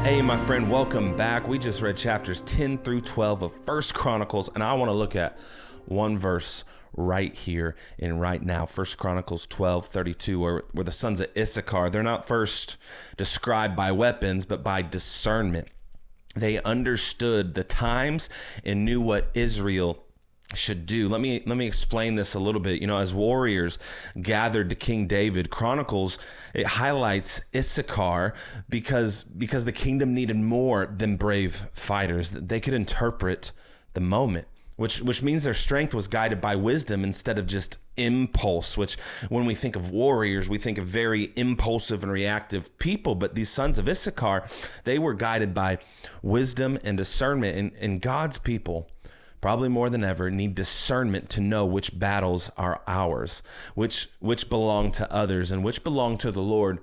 Hey, my friend, welcome back. We just read chapters 10 through 12 of First Chronicles, and I want to look at one verse right here and right now. First Chronicles 12:32, where the sons of Issachar, they're not first described by weapons, but by discernment. They understood the times and knew what Israel should do. Let me explain this a little bit. You know, as warriors gathered to King David, Chronicles, it highlights Issachar because the kingdom needed more than brave fighters. They could interpret the moment, which means their strength was guided by wisdom instead of just impulse, which when we think of warriors, we think of very impulsive and reactive people. But these sons of Issachar, they were guided by wisdom and discernment, and God's people, probably more than ever, need discernment to know which battles are ours, which belong to others, and which belong to the Lord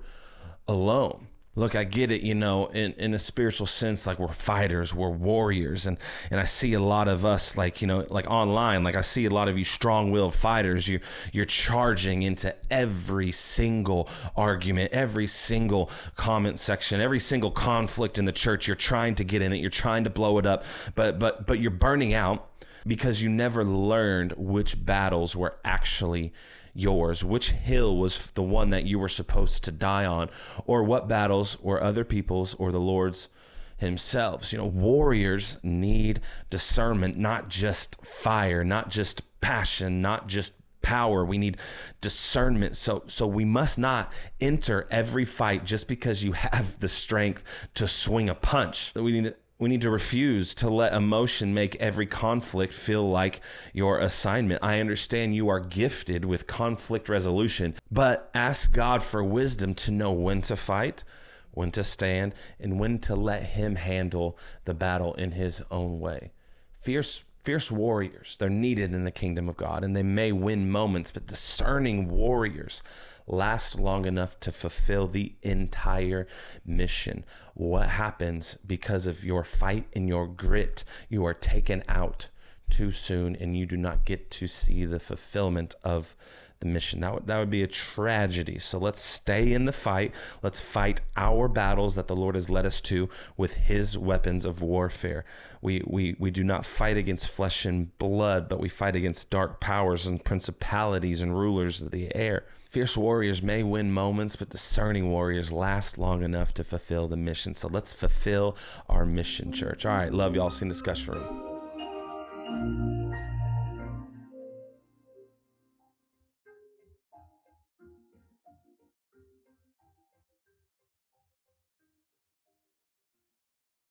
alone. Look, I get it, you know, in a spiritual sense, like we're fighters, we're warriors. And I see a lot of us, like, you know, like online, like I see a lot of you strong-willed fighters. You're charging into every single argument, every single comment section, every single conflict in the church. You're trying to get in it. You're trying to blow it up, but you're burning out because you never learned which battles were actually yours, which hill was the one that you were supposed to die on, or what battles were other people's or the Lord's himself. You know, warriors need discernment, not just fire, not just passion, not just power. We need discernment. So we must not enter every fight just because you have the strength to swing a punch. We need to refuse to let emotion make every conflict feel like your assignment. I understand you are gifted with conflict resolution, but ask God for wisdom to know when to fight, when to stand, and when to let him handle the battle in his own way. Fierce warriors, they're needed in the kingdom of God, and they may win moments, but discerning warriors last long enough to fulfill the entire mission. What happens because of your fight and your grit? You are taken out too soon, and you do not get to see the fulfillment of the mission. That would be a tragedy. So let's stay in the fight. Let's fight our battles that the Lord has led us to with his weapons of warfare. We do not fight against flesh and blood, but we fight against dark powers and principalities and rulers of the air. Fierce warriors may win moments, but discerning warriors last long enough to fulfill the mission. So let's fulfill our mission, church. All right, love y'all. See you in the discussion room.